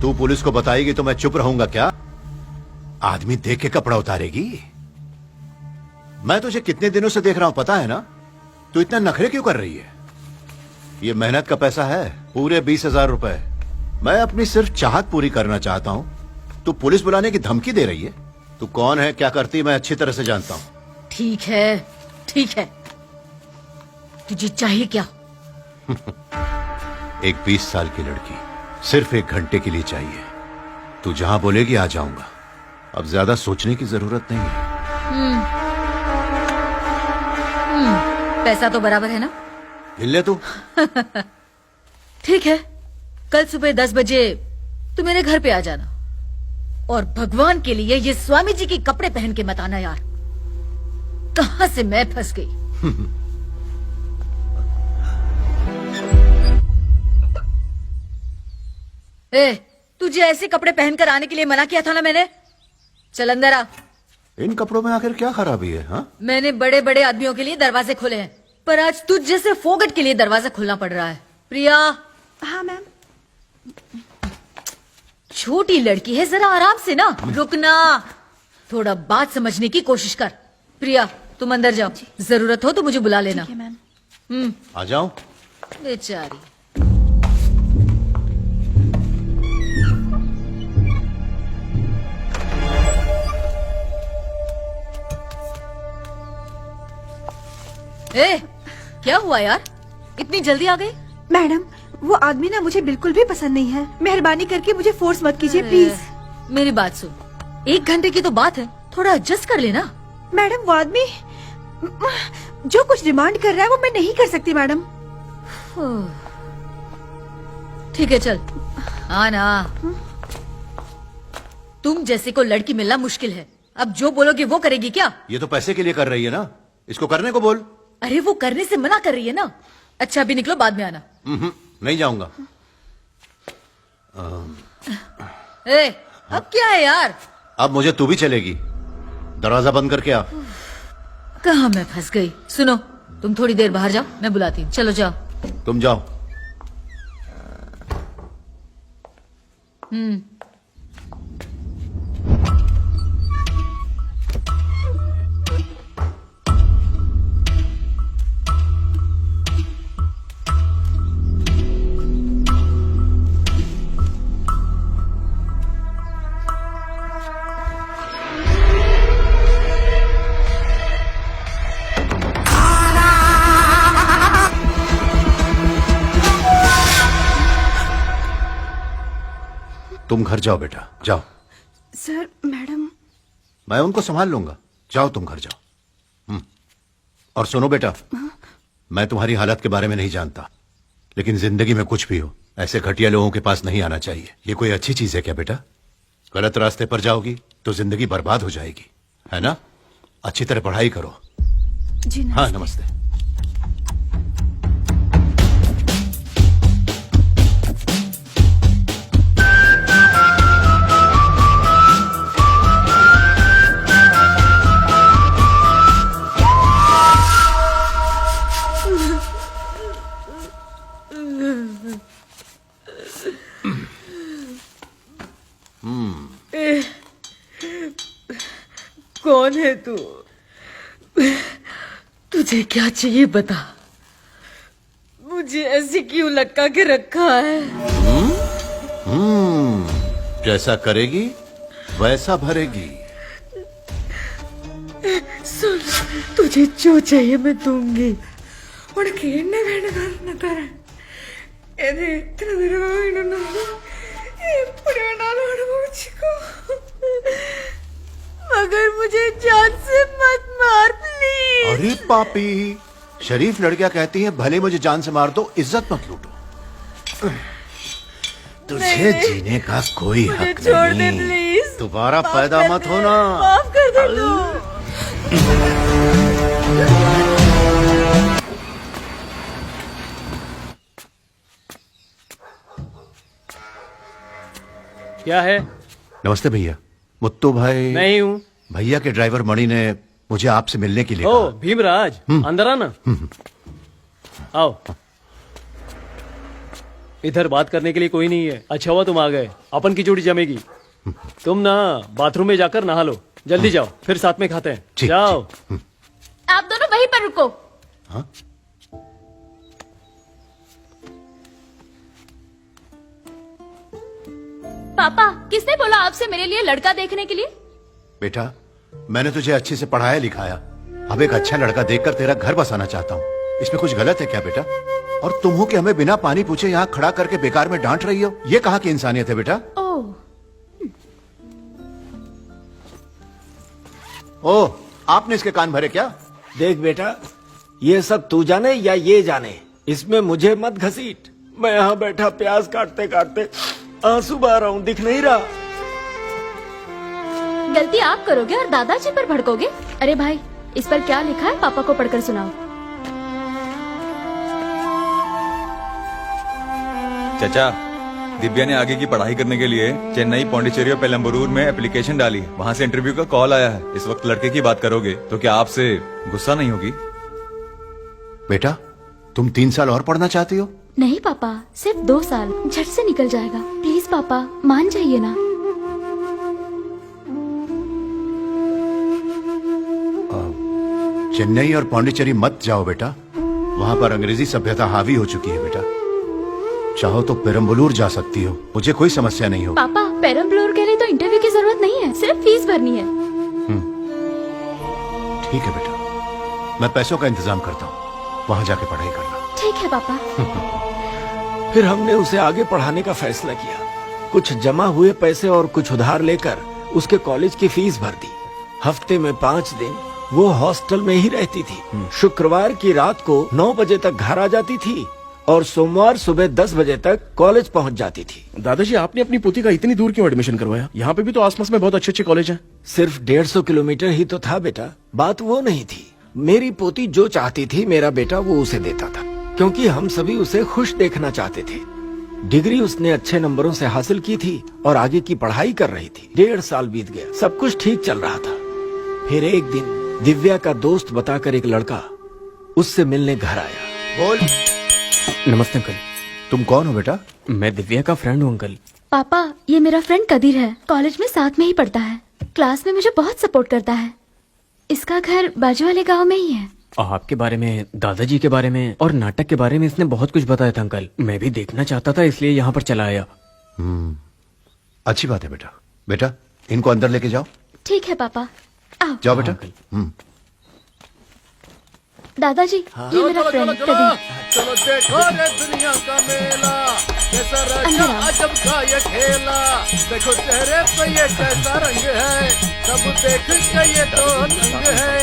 तू पुलिस को बताएगी तो मैं चुप रहूंगा क्या? आदमी देख के कपड़ा उतारेगी? मैं तुझे कितने दिनों से देख रहा हूं, पता है ना? तू इतना नखरे क्यों कर रही है? ये मेहनत का पैसा है, पूरे 20,000 रुपए। मैं अपनी सिर्फ चाहत पूरी करना चाहता हूं। तू पुलिस बुलाने की धमकी दे रही है? तू कौन है, क्या करती, मैं अच्छी तरह से जानता हूं। ठीक है, तुझे चाहिए क्या? एक 20 साल की लड़की, सिर्फ 1 घंटे के लिए चाहिए। तू जहां बोलेगी आ जाऊंगा। अब ज्यादा सोचने की जरूरत नहीं है। पैसा तो बराबर है ना? हिल ले तू। ठीक है, कल सुबह 10 बजे तू मेरे घर पे आ जाना। और भगवान के लिए ये स्वामी जी के कपड़े पहन के मत आना यार। कहां से मैं फंस गई। तुझे ऐसे कपड़े पहनकर आने के लिए मना किया था ना मैंने। चल अंदर आ। इन कपड़ों में आखिर क्या खराबी है? हाँ, मैंने बड़े बड़े आदमियों के लिए दरवाजे खोले हैं, पर आज तुझ जैसे फोगट के लिए दरवाजा खोलना पड़ रहा है। प्रिया। हाँ मैम। छोटी लड़की है, जरा आराम से ना। रुकना, थोड़ा बात समझने की कोशिश कर। प्रिया तुम अंदर जाओ, जरूरत हो तो मुझे बुला लेना। ठीक है मैम। आ जाओ। बेचारी। क्या हुआ यार, इतनी जल्दी आ गई? मैडम, वो आदमी ना मुझे बिल्कुल भी पसंद नहीं है। मेहरबानी करके मुझे फोर्स मत कीजिए प्लीज। मेरी बात सुन, 1 घंटे की तो बात है, थोड़ा एडजस्ट कर लेना। मैडम, वो आदमी जो कुछ डिमांड कर रहा है वो मैं नहीं कर सकती मैडम। ठीक है चल आना। तुम जैसे को लड़की मिलना मुश्किल है। अब जो बोलोगे वो करेगी क्या? ये तो पैसे के लिए कर रही है ना, इसको करने को बोल। अरे वो करने से मना कर रही है ना। अच्छा अभी निकलो, बाद में आना। नहीं जाऊंगा। अब क्या है यार? अब मुझे तू भी चलेगी। दरवाजा बंद करके आ। कहाँ मैं फंस गई। सुनो, तुम थोड़ी देर बाहर जाओ, मैं बुलाती हूँ। चलो जाओ। तुम जाओ। तुम घर जाओ बेटा, जाओ। Sir madam. मैं उनको संभाल लूंगा, जाओ तुम घर जाओ। और सुनो बेटा, मैं तुम्हारी हालत के बारे में नहीं जानता, लेकिन जिंदगी में कुछ भी हो, ऐसे घटिया लोगों के पास नहीं आना चाहिए। ये कोई अच्छी चीज है क्या बेटा? गलत रास्ते पर जाओगी तो जिंदगी बर्बाद हो जाएगी, है ना? अच्छी तरह पढ़ाई करो। जी नमस्ते। हाँ नमस्ते। कौन है तू? तुझे क्या चाहिए बता। मुझे ऐसे क्यों लटका के रखा है? जैसा करेगी वैसा भरेगी। सुन, तुझे जो चाहिए मैं दूंगी। उनके एन्ने वेणुगार एदे इतना दिनवा मगर मुझे जान से मत मार प्लीज। अरे पापी, शरीफ लड़कियां कहती हैं भले मुझे जान से मार दो, इज्जत मत लूटो। तुझे जीने का कोई हक छोड़ दे नहीं। प्लीज। दोबारा पैदा मत होना। माफ कर दे तू। क्या है? नमस्ते भैया, मुत्तू भाई। मैं ही हूँ। भैया के ड्राइवर मणि ने मुझे आपसे मिलने के लिए ओ कहा। भीमराज, अंदर आना। आओ। इधर बात करने के लिए कोई नहीं है। अच्छा हुआ तुम आ गए, अपन की जोड़ी जमेगी। तुम ना बाथरूम में जाकर नहा लो, जल्दी जाओ, फिर साथ में खाते हैं। ठीक, जाओ। आप दोनों वहीं पर रुको। हाँ? पापा, किसने बोला आपसे मेरे लिए लड़का देखने के लिए? बेटा, मैंने तुझे अच्छे से पढ़ाया लिखाया, अब एक अच्छा लड़का देखकर तेरा घर बसाना चाहता हूँ। इसमें कुछ गलत है क्या बेटा? और तुम हो कि हमें बिना पानी पूछे यहाँ खड़ा करके बेकार में डांट रही हो? ये कहाँ की इंसानियत है बेटा? ओह, आपने इसके कान भरे क्या? देख बेटा, ये सब तू जाने या ये जाने, इसमें मुझे मत घसीट। मैं यहाँ बैठा प्याज काटते काटते आंसू बहा रहा हूँ, दिख नहीं रहा। गलती आप करोगे और दादाजी पर भड़कोगे। अरे भाई, इस पर क्या लिखा है पापा को पढ़कर सुनाओ। चाचा, दिव्या ने आगे की पढ़ाई करने के लिए चेन्नई, पौंडीचेरी और पेलम्बुरूर में एप्लीकेशन डाली है। वहाँ से इंटरव्यू का कॉल आया है। इस वक्त लड़के की बात करोगे तो क्या आपसे गुस्सा नहीं होगी? बेटा, तुम 3 साल और पढ़ना चाहती हो? नहीं पापा, सिर्फ 2 साल, झट से निकल जाएगा। प्लीज पापा, मान जाइए ना। चेन्नई और पौंडीचेरी मत जाओ बेटा, वहाँ पर अंग्रेजी सभ्यता हावी हो चुकी है बेटा। चाहो तो पेरम्बलूर जा सकती हो, मुझे कोई समस्या नहीं हो। पापा, पेरम्बलूर के लिए तो इंटरव्यू की जरूरत नहीं है, सिर्फ फीस भरनी है। ठीक है बेटा, मैं पैसों का इंतजाम करता हूँ, वहाँ जाके पढ़ाई करना। ठीक है पापा। फिर हमने उसे आगे पढ़ाने का फैसला किया। कुछ जमा हुए पैसे और कुछ उधार लेकर उसके कॉलेज की फीस भर दी। हफ्ते में 5 दिन वो हॉस्टल में ही रहती थी। शुक्रवार की रात को 9 बजे तक घर आ जाती थी और सोमवार सुबह 10 बजे तक कॉलेज पहुंच जाती थी। दादाजी, आपने अपनी पोती का इतनी दूर क्यों एडमिशन करवाया? यहाँ पे भी तो आसपास में बहुत अच्छे अच्छे कॉलेज हैं। सिर्फ 150 किलोमीटर ही तो था बेटा। बात वो नहीं थी। मेरी पोती जो चाहती थी मेरा बेटा वो उसे देता था, क्योंकि हम सभी उसे खुश देखना चाहते थे। डिग्री उसने अच्छे नंबरों से हासिल की थी और आगे की पढ़ाई कर रही थी। 1.5 साल बीत गया, सब कुछ ठीक चल रहा था। फिर एक दिन दिव्या का दोस्त बताकर एक लड़का उससे मिलने घर आया। बोल। नमस्ते अंकल। तुम कौन हो बेटा? मैं दिव्या का फ्रेंड हूँ अंकल। पापा, ये मेरा फ्रेंड कदीर है, कॉलेज में साथ में ही पढ़ता है, क्लास में मुझे बहुत सपोर्ट करता है। इसका घर बाजू वाले गांव में ही है। आपके बारे में, दादाजी के बारे में और नाटक के बारे में इसने बहुत कुछ बताया था अंकल। मैं भी देखना चाहता था, इसलिए यहाँ पर चला आया। अच्छी बात है बेटा। बेटा, इनको अंदर लेके जाओ। ठीक है पापा, आओ। जाओ बेटा। दादाजी, ये मेरा फ्रेंड कदीर। चलो देखो रे दुनिया का मेला, कैसा राजा अजब का ये खेला। देखो चेहरे पे ये कैसा रंग है, सब देख के ये तो दंग है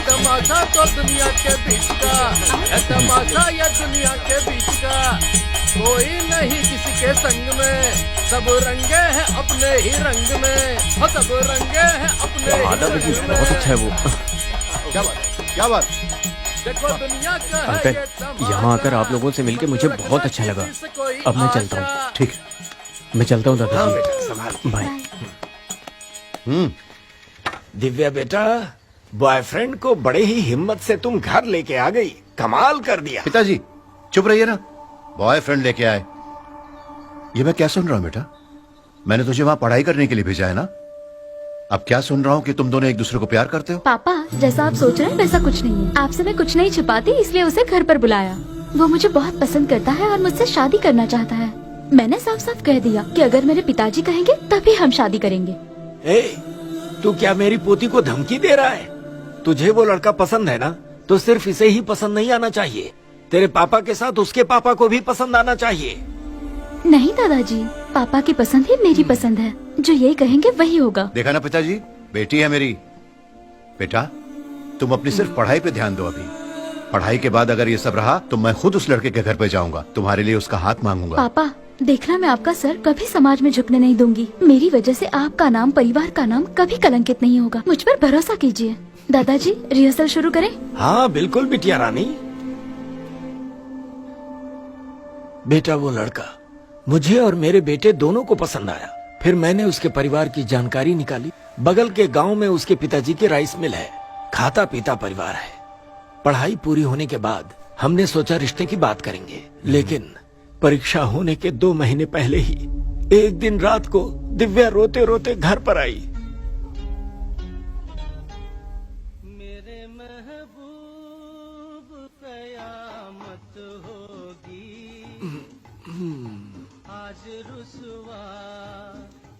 तमाशा तो दुनिया के बीच का, है तमाशा ये दुनिया के बीच का। कोई नहीं किसी के संग में, सब रंगे हैं अपने ही रंग में, हो सब रंगे हैं अपने ही रंग में। बहुत अच्छा है वो। क्या बात, क्या बात? देखो दुनिया का है अंकल, ये तमाशा। यहाँ आकर आप लोगों से मिलकर मुझे बहुत अच्छा लगा। अब मैं चलता हूँ। ठीक है। मैं चलता हूँ हाँ दादाजी। बेटा, संभाल। बाय। दिव्या बेटा, बॉयफ्रेंड को बड़े ही हिम्मत से तुम घर लेके आ गई, कमाल कर दिया। पिताजी चुप रहिए ना। बॉयफ्रेंड लेके आए, ये मैं क्या सुन रहा हूँ बेटा? मैंने तुझे वहाँ पढ़ाई करने के लिए भेजा है ना। अब क्या सुन रहा हूँ कि तुम दोनों एक दूसरे को प्यार करते हो? पापा, जैसा आप सोच रहे हैं वैसा कुछ नहीं है। आपसे मैं कुछ नहीं छिपाती, इसलिए उसे घर पर बुलाया। वो मुझे बहुत पसंद करता है और मुझसे शादी करना चाहता है। मैंने साफ साफ कह दिया कि अगर मेरे पिताजी कहेंगे तभी हम शादी करेंगे। ए, तू क्या मेरी पोती को धमकी दे रहा है? तुझे वो लड़का पसंद है ना, तो सिर्फ इसे ही पसंद नहीं आना चाहिए। तेरे पापा के साथ उसके पापा को भी पसंद आना चाहिए। नहीं दादाजी, पापा की पसंद ही मेरी पसंद है। जो ये कहेंगे वही होगा। देखा ना पिताजी, बेटी है मेरी। बेटा, तुम अपनी सिर्फ पढ़ाई पे ध्यान दो अभी। पढ़ाई के बाद अगर ये सब रहा तो मैं खुद उस लड़के के घर पे जाऊंगा, तुम्हारे लिए उसका हाथ मांगूंगा। पापा, देखना, मैं आपका सर कभी समाज में झुकने नहीं दूंगी। मेरी वजह से आपका नाम, परिवार का नाम कभी कलंकित नहीं होगा। मुझ पर भरोसा कीजिए। दादाजी, रिहर्सल शुरू करें? हाँ बिल्कुल बिटिया रानी। बेटा, वो लड़का मुझे और मेरे बेटे दोनों को पसंद आया। फिर मैंने उसके परिवार की जानकारी निकाली। बगल के गांव में उसके पिताजी की राइस मिल है, खाता पीता परिवार है। पढ़ाई पूरी होने के बाद हमने सोचा रिश्ते की बात करेंगे, लेकिन परीक्षा होने के 2 महीने पहले ही एक दिन रात को दिव्या रोते रोते घर पर आई।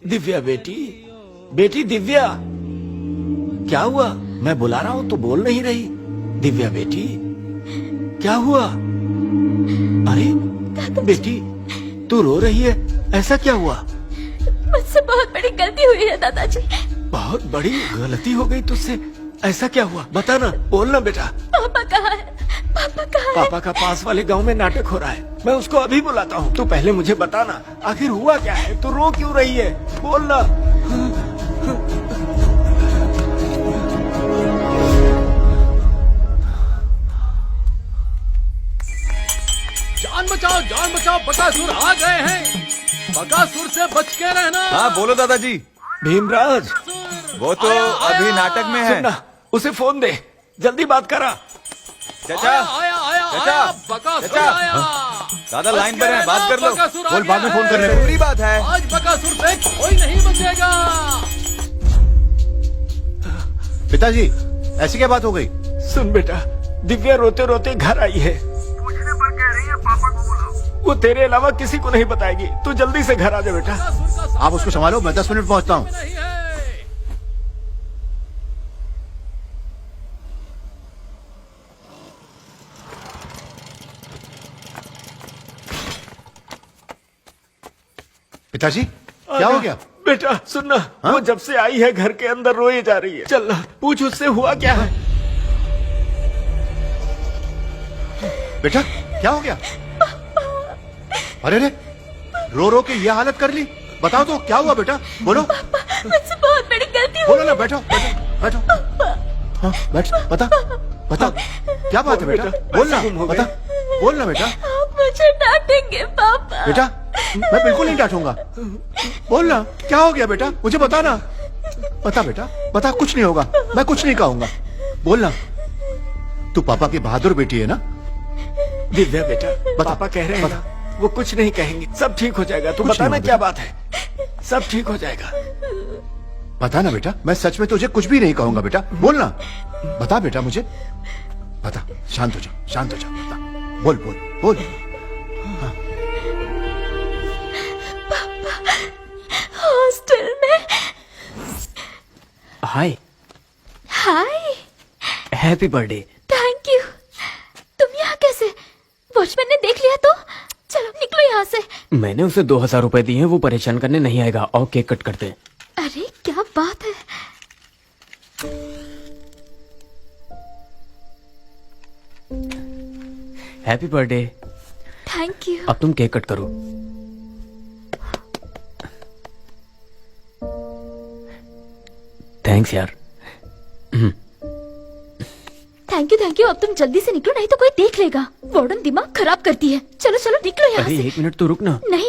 दिव्या बेटी, बेटी दिव्या, क्या हुआ? मैं बुला रहा हूँ तो बोल नहीं रही। दिव्या बेटी, क्या हुआ? अरे बेटी, तू रो रही है, ऐसा क्या हुआ? मुझसे बहुत बड़ी गलती हुई है दादाजी। बहुत बड़ी गलती हो गई तुझसे? ऐसा क्या हुआ? बता ना, बोलना बेटा। पापा कहाँ है? पापा कहाँ है? पापा का पास वाले गांव में नाटक हो रहा है, मैं उसको अभी बुलाता हूँ। तू पहले मुझे बताना, आखिर हुआ क्या है? तू रो क्यों रही है? बोलना। जान बचाओ, बकासुर आ गए हैं। बकासुर से बच के रहना। हाँ बोलो दादाजी। भीमराज, वो तो अभी नाटक में है। सुनना, उसे फोन दे, जल्दी बात करा। चाचा, चाचा, बकासुर चाचा। आया। दादा लाइन पर है, बात कर लो। बकासुर आ बोल, बाद में गया फोन कर है। रहे जरूरी बात है। आज बकासुर से कोई नहीं बचेगा। पिताजी, ऐसी क्या बात हो गई? सुन बेटा, दिव्या रोते रोते घर आई है। पूछने पर कह रही है पापा को बुलाओ। वो तेरे अलावा किसी को नहीं बताएगी। तू जल्दी से घर आ जा बेटा। बकासुर का आप उसको संभालो, मैं 10 मिनट पहुंचता हूँ। नहीं है। पिताजी, क्या हो गया? बेटा सुनना, वो जब से आई है घर के अंदर रोए जा रही है। चल ना, पूछ उससे हुआ क्या है। बेटा, क्या हो गया? अरे रे, रो रो के ये हालत कर ली। बताओ तो क्या हुआ बेटा, बोलो। मुझसे बहुत बड़ी गलती हुई। बोलो ना, बैठो बैठो बैठो। हाँ, बैठ, बता बता, क्या बात है बेटा? बोलना, बता, बोलना बेटा। आप मुझे डांटेंगे पापा। बेटा, मैं बिल्कुल नहीं डांटूंगा। बोलना, क्या हो गया बेटा, मुझे बताना। बता बेटा, बता, कुछ नहीं होगा, मैं कुछ नहीं कहूंगा। बोलना, तू पापा की बहादुर बेटी है ना? दिव्या बेटा, बता, पापा कह रहे हैं बता। ना, वो कुछ नहीं कहेंगे, सब ठीक हो जाएगा। तू कुछ बता नहीं ना क्या होगा। बात है, सब ठीक हो जाएगा। बता ना बेटा, मैं सच में तुझे कुछ भी नहीं कहूंगा बेटा। बोलना, बता बेटा मुझे, बता। शांत हो जाओ, शांत हो जाओ, बता, बोल बोल बोल। हॉस्टल में। हाय, हाय, हैप्पी बर्थडे। Thank you. तुम यहाँ कैसे? वॉचमैन ने देख लिया तो? चलो निकलो यहाँ से। मैंने उसे 2000 रुपए दिए हैं, वो परेशान करने नहीं आएगा। और केक कट करते हैं। अरे क्या बात है। Happy birthday. Thank you. अब तुम केक कट करो। थैंक्स यार। Thank you. अब तुम जल्दी से निकलो, नहीं तो कोई देख लेगा। वार्डन दिमाग खराब करती है। चलो चलो निकलो यहाँ अरे से। 1 मिनट तो रुक ना। नहीं